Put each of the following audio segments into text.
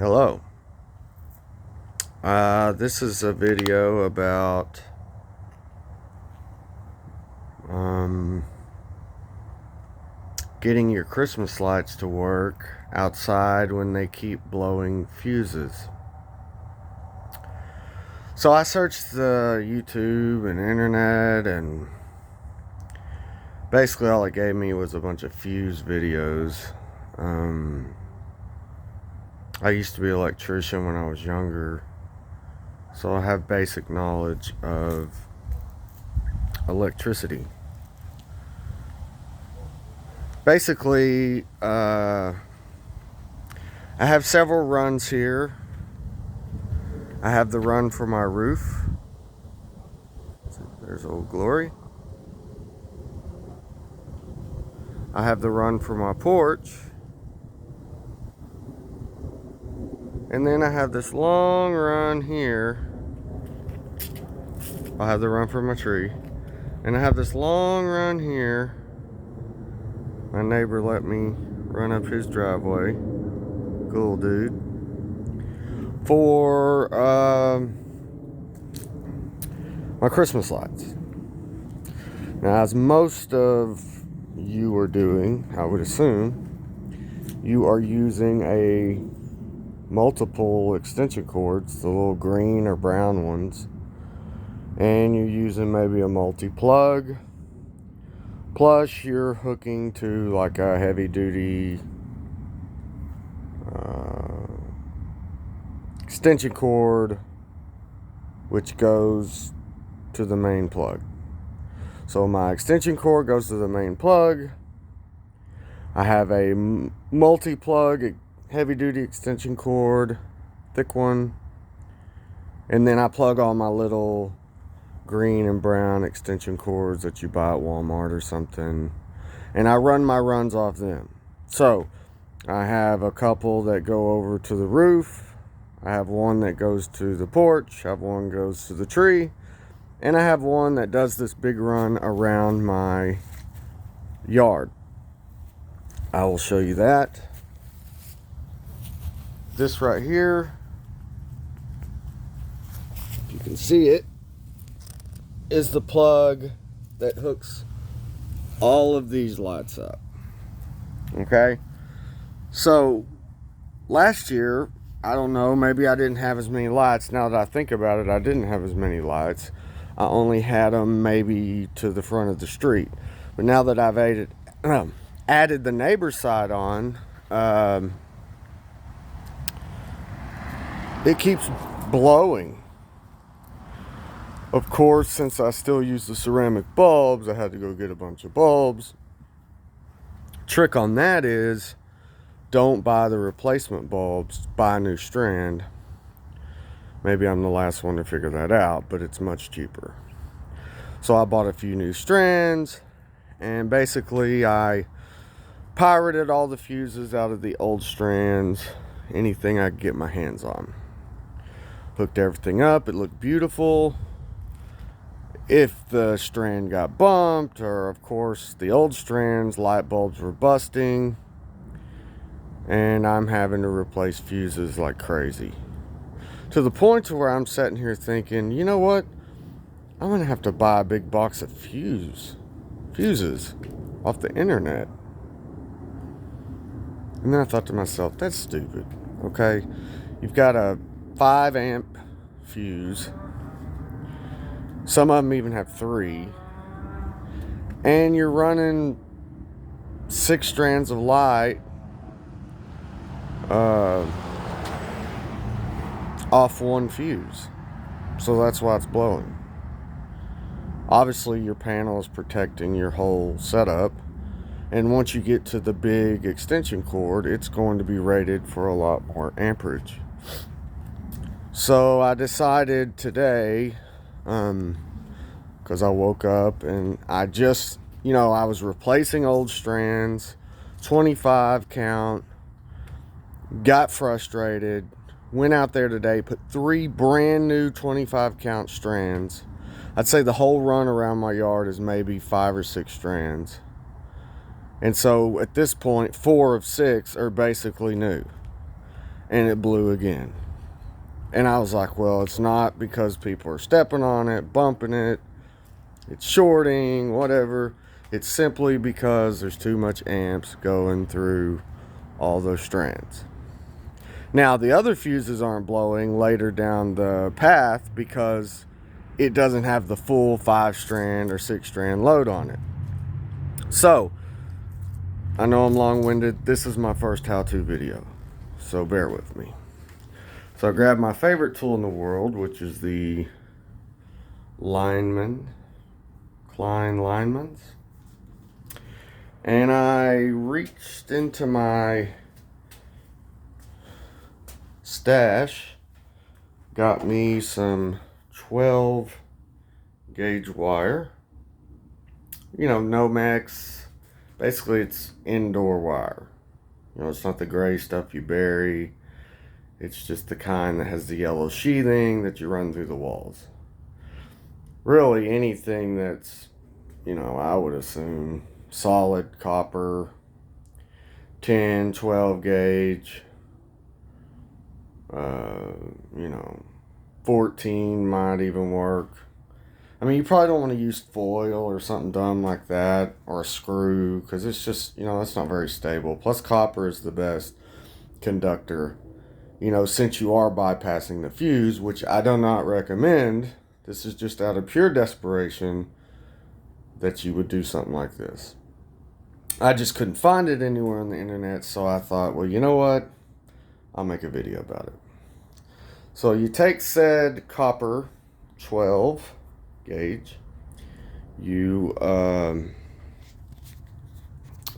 Hello. This is a video about um, getting your Christmas lights to work outside when they keep blowing fuses. So I searched the YouTube and internet, and basically all it gave me was a bunch of fuse videos. I used to be an electrician when I was younger, so I have basic knowledge of electricity. Basically, I have several runs here. I have the run for my roof. There's Old Glory. I have the run for my porch. And then I have this long run here. I have the run for my tree. And I have this long run here. My neighbor let me run up his driveway. Cool dude. For my Christmas lights. Now, as most of you are doing, I would assume, you are using a multiple extension cords, the little green or brown ones, and you're using maybe a multi-plug, plus you're hooking to like a heavy duty extension cord, which goes to the main plug. So my extension cord goes to the main plug. I have a multi-plug heavy duty extension cord, thick one, and then I plug all my little green and brown extension cords that you buy at Walmart or something, and I run my runs off them. So I have a couple that go over to the roof, I have one that goes to the porch, I have one that goes to the tree, and I have one that does this big run around my yard. I will show you that. This right here, if you can see it, is the plug that hooks all of these lights up. Okay? So, last year, I don't know, maybe I didn't have as many lights. Now that I think about it, I didn't have as many lights. I only had them maybe to the front of the street. But now that I've added the neighbor's side on, it keeps blowing. Of course, since I still use the ceramic bulbs, I had to go get a bunch of bulbs. Trick on that is, don't buy the replacement bulbs, buy a new strand. Maybe I'm the last one to figure that out, but it's much cheaper. So I bought a few new strands, and basically I pirated all the fuses out of the old strands, anything I could get my hands on. Hooked everything up, it looked beautiful. If the strand got bumped, or of course the old strands, light bulbs were busting, and I'm having to replace fuses like crazy. To the point to where I'm sitting here thinking, you know what? I'm going to have to buy a big box of fuses off the internet. And then I thought to myself, that's stupid. Okay? You've got a 5 amp fuse. Some of them even have 3. And you're running 6 strands of light off one fuse. So that's why it's blowing. Obviously your panel is protecting your whole setup, and once you get to the big extension cord, it's going to be rated for a lot more amperage. So I decided today, because I woke up and I just, I was replacing old strands, 25 count, got frustrated, went out there today, put 3 brand new 25 count strands. I'd say the whole run around my yard is maybe 5 or 6 strands. And so at this point, 4 of 6 are basically new. and it blew again. And I was like, well, it's not because people are stepping on it, bumping it, it's shorting, whatever. It's simply because there's too much amps going through all those strands. Now, the other fuses aren't blowing later down the path because it doesn't have the full 5-strand or 6-strand load on it. So, I know I'm long-winded. This is my first how-to video, so bear with me. So I grabbed my favorite tool in the world, which is the Klein Linemans. And I reached into my stash, got me some 12 gauge wire. You know, Nomex. Basically, it's indoor wire. You know, it's not the gray stuff you bury. It's just the kind that has the yellow sheathing that you run through the walls. Really, anything that's, you know, I would assume solid copper, 10, 12 gauge, you know, 14 might even work. I mean, you probably don't want to use foil or something dumb like that, or a screw, because it's just, you know, that's not very stable. Plus, copper is the best conductor, you know, since you are bypassing the fuse, which I do not recommend. This is just out of pure desperation that you would do something like this. I just couldn't find it anywhere on the internet, so I thought, well, you know what? I'll make a video about it. So you take said copper 12 gauge, you,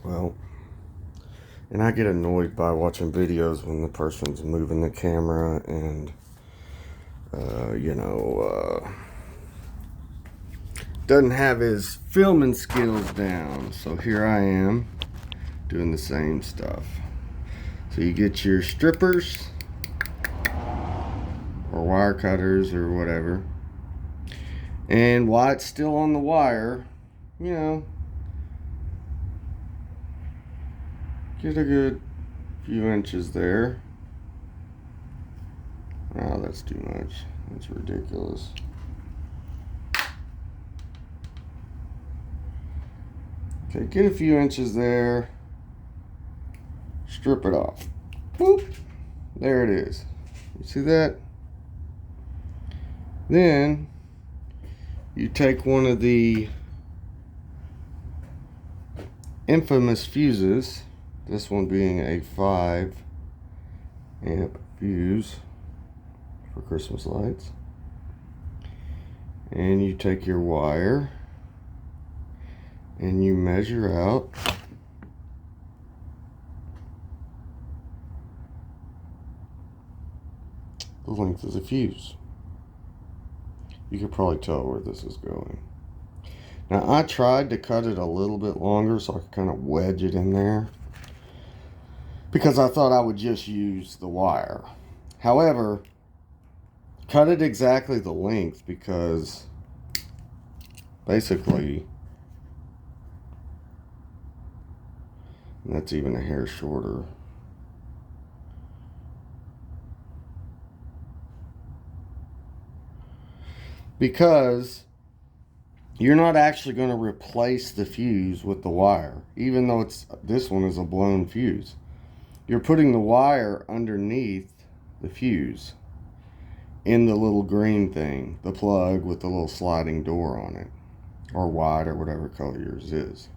well, and I get annoyed by watching videos when the person's moving the camera and, you know, doesn't have his filming skills down. So here I am doing the same stuff. So you get your strippers or wire cutters or whatever. And while it's still on the wire, you know, get a good few inches there. Oh, that's too much. That's ridiculous. Okay, get a few inches there. Strip it off. Boop. There it is. You see that? Then you take one of the infamous fuses, this one being a 5 amp fuse for Christmas lights, and you take your wire and you measure out the length of the fuse. You could probably tell where this is going. Now, I tried to cut it a little bit longer so I could kind of wedge it in there, because I thought I would just use the wire. However, cut it exactly the length, because basically that's even a hair shorter. Because you're not actually going to replace the fuse with the wire, even though this one is a blown fuse. You're putting the wire underneath the fuse in the little green thing, the plug with the little sliding door on it, or white, or whatever color yours is.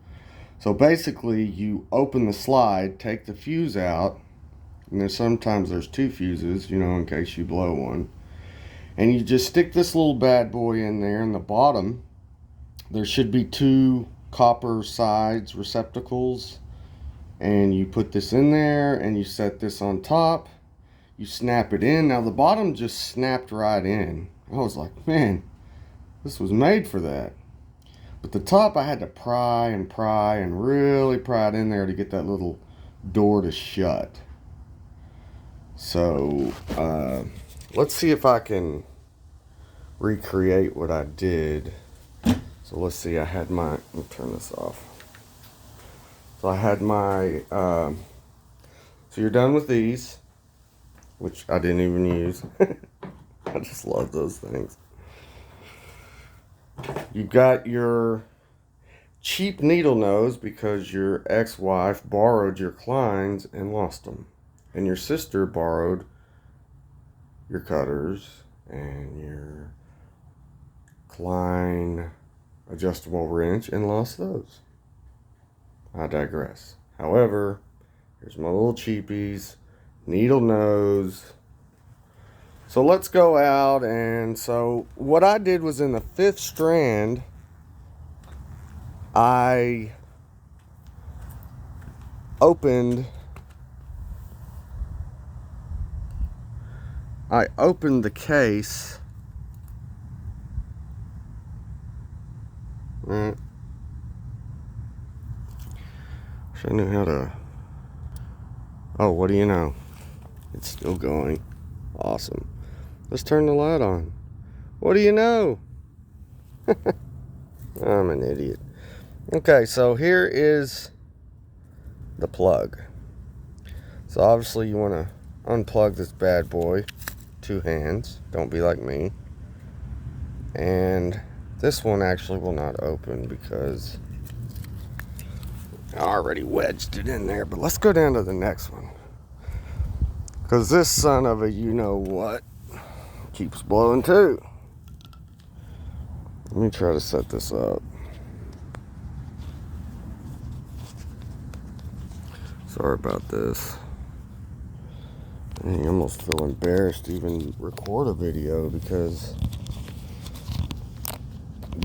So basically, you open the slide, take the fuse out, and sometimes there's 2 fuses, you know, in case you blow one. And you just stick this little bad boy in there. In the bottom, there should be 2 copper sides receptacles. And you put this in there, and you set this on top. You snap it in. Now, the bottom just snapped right in. I was like, man, this was made for that. But the top, I had to pry and really pry it in there to get that little door to shut. So, let's see if I can recreate what I did. So let's see, I had my, let me turn this off. So I had my, so you're done with these. which I didn't even use. I just love those things. You got your cheap needle nose because your ex-wife borrowed your Kleins and lost them. And your sister borrowed your cutters and your Klein adjustable wrench and lost those. I digress. However, here's my little cheapies, needle nose. So let's go out, and so what I did was in the 5th strand, I opened the case. Right. Wish I knew how to. Oh, what do you know? It's still going. Awesome. Let's turn the light on. What do you know? I'm an idiot. Okay, so here is the plug. So obviously you want to unplug this bad boy. 2 hands. Don't be like me. And this one actually will not open because I already wedged it in there. But let's go down to the next one. Because this son of a you-know-what keeps blowing too. Let me try to set this up. Sorry about this. I almost feel embarrassed to even record a video because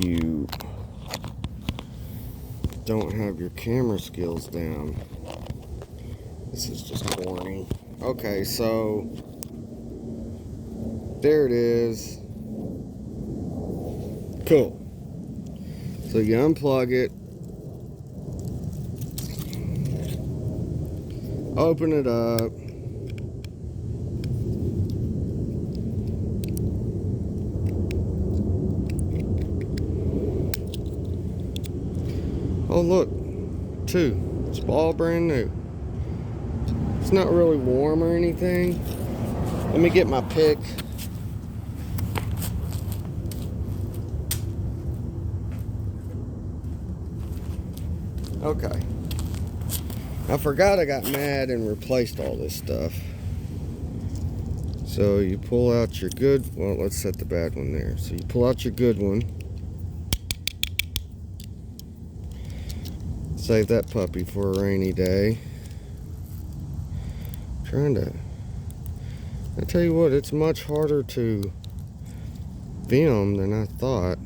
you don't have your camera skills down. This is just corny. Okay, so there it is. Cool. So you unplug it, open it up. Oh look, 2. It's all brand new. It's not really warm or anything. Let me get my pick. Okay. I forgot I got mad and replaced all this stuff. So you pull out your good, well, let's set the bad one there. So you pull out your good one. Save that puppy for a rainy day. I tell you what, it's much harder to film than I thought.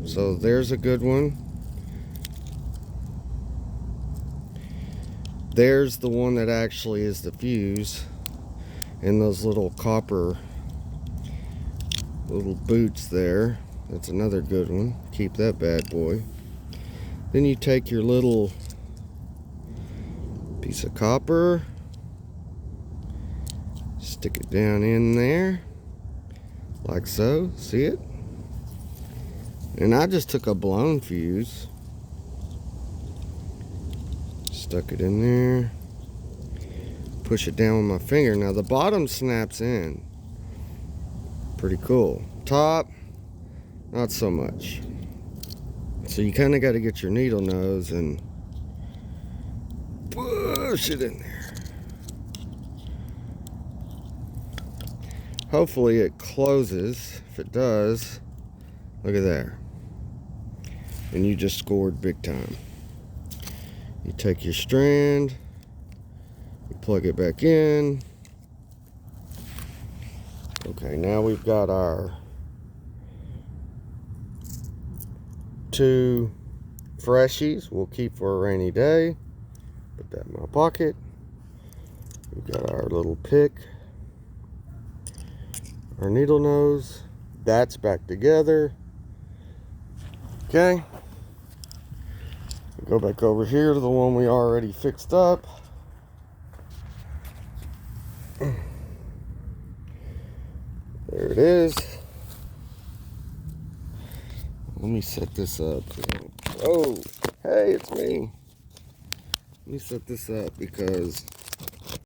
So there's a good one. There's the one that actually is the fuse. And those little copper little boots there. That's another good one. Keep that bad boy. Then you take your little piece of copper, stick it down in there like so. See it? And I just took a blown fuse, stuck it in there, push it down with my finger. Now the bottom snaps in. Pretty cool. Top, not so much. So you kind of got to get your needle nose and push it in there. Hopefully it closes. If it does, look at there. And you just scored big time. You take your strand, you plug it back in. Okay, now we've got our 2 freshies we'll keep for a rainy day. Put that in my pocket. We've got our little pick, our needle nose. That's back together. Okay. Go back over here to the one we already fixed up. There it is. Let me set this up. Oh, hey, it's me. Let me set this up because